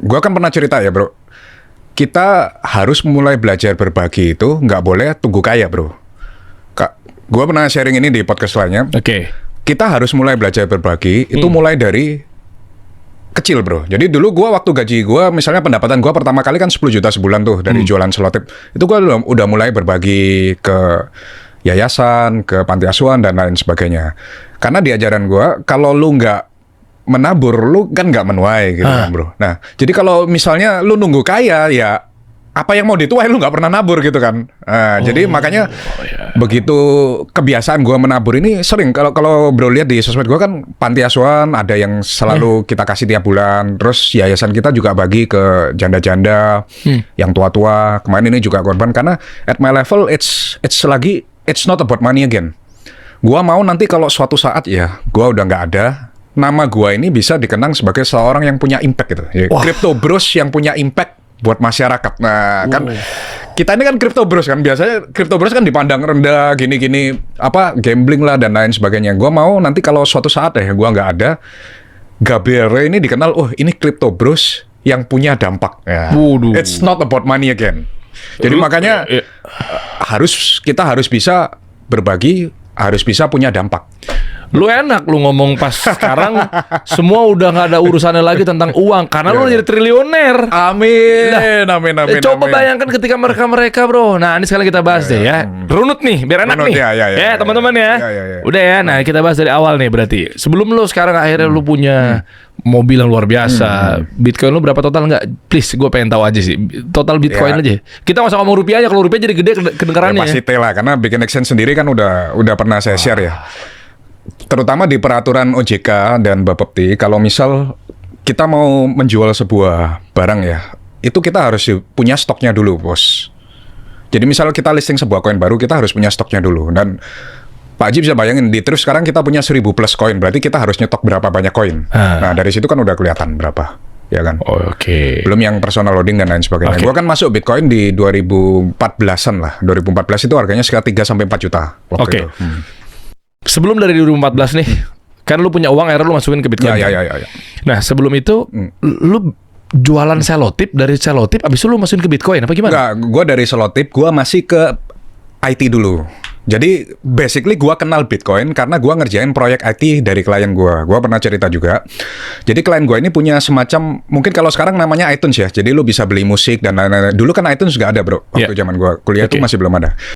Gua kan pernah cerita ya bro, kita harus mulai belajar berbagi itu nggak boleh tunggu kaya bro. Kak, gua pernah sharing ini di podcast lainnya. Oke. Kita harus mulai belajar berbagi itu mulai dari kecil bro. Jadi dulu gua waktu gaji gua, misalnya pendapatan gua pertama kali kan 10 juta sebulan tuh dari jualan selotip. Itu gua udah mulai berbagi ke yayasan, ke panti asuhan dan lain sebagainya. Karena di ajaran gua, kalau lu nggak menabur, lu kan nggak menuai gitu kan bro. Nah, jadi kalau misalnya lu nunggu kaya, ya apa yang mau dituai lu nggak pernah nabur gitu kan. Nah, jadi makanya begitu kebiasaan gua menabur ini sering. Kalau bro lihat di sosmed gua kan panti asuhan ada yang selalu kita kasih tiap bulan. Terus yayasan kita juga bagi ke janda-janda yang tua-tua. Kemarin ini juga korban karena at my level it's not about money again. Gua mau nanti kalau suatu saat ya gua udah nggak ada, nama gua ini bisa dikenang sebagai seorang yang punya impact gitu. Ya, Crypto Bros yang punya impact buat masyarakat. Nah, kan kita ini kan Crypto Bros kan, biasanya Crypto Bros kan dipandang rendah, gini-gini, apa gambling lah dan lain sebagainya. Gua mau nanti kalau suatu saat ya gua nggak ada, Gabriel ini dikenal, oh ini Crypto Bros yang punya dampak. Ya. It's not about money again. Jadi makanya kita harus bisa berbagi, harus bisa punya dampak. Lu enak lu ngomong pas sekarang semua udah nggak ada urusannya lagi tentang uang karena lu jadi triliuner. Amin. Nah, Amin. Coba bayangkan ketika mereka bro. Nah ini sekarang kita bahas deh ya. Runut nih biar enak nih. Ya teman-teman ya. Udah ya. Nah kita bahas dari awal nih berarti. Sebelum lu sekarang akhirnya lu punya mobil yang luar biasa. Bitcoin lu berapa total nggak? Please gue pengen tahu aja sih. Total Bitcoin aja. Kita nggak usah ngomong rupiah aja. Kalau rupiah jadi gede kedengarannya. Pasti lah karena bikin exchange sendiri kan udah pernah saya share ya. Terutama di peraturan OJK dan Bapepti, kalau misal kita mau menjual sebuah barang ya, itu kita harus punya stoknya dulu, bos. Jadi misal kita listing sebuah koin baru, kita harus punya stoknya dulu. Dan Pak Haji bisa bayangin, di Terus sekarang kita punya 1000 plus koin, berarti kita harus nyetok berapa banyak koin. Nah, dari situ kan udah kelihatan berapa, ya kan? Oke. Belum yang personal loading dan lain sebagainya. Gua kan masuk Bitcoin di 2014-an lah. 2014 itu harganya sekitar 3-4 juta waktu itu. Sebelum dari 2014 nih, kan lu punya uang akhirnya lu masukin ke Bitcoin. Ya. Nah sebelum itu, lu jualan selotip, dari selotip abis itu lu masukin ke Bitcoin apa gimana? Enggak, gue dari selotip, gue masih ke IT dulu. Jadi basically gue kenal Bitcoin karena gue ngerjain proyek IT dari klien gue. Gue pernah cerita juga. Jadi klien gue ini punya semacam, mungkin kalau sekarang namanya iTunes ya. Jadi lu bisa beli musik dan lain-lain. Dulu kan iTunes nggak ada bro, waktu zaman gue kuliah itu masih belum ada.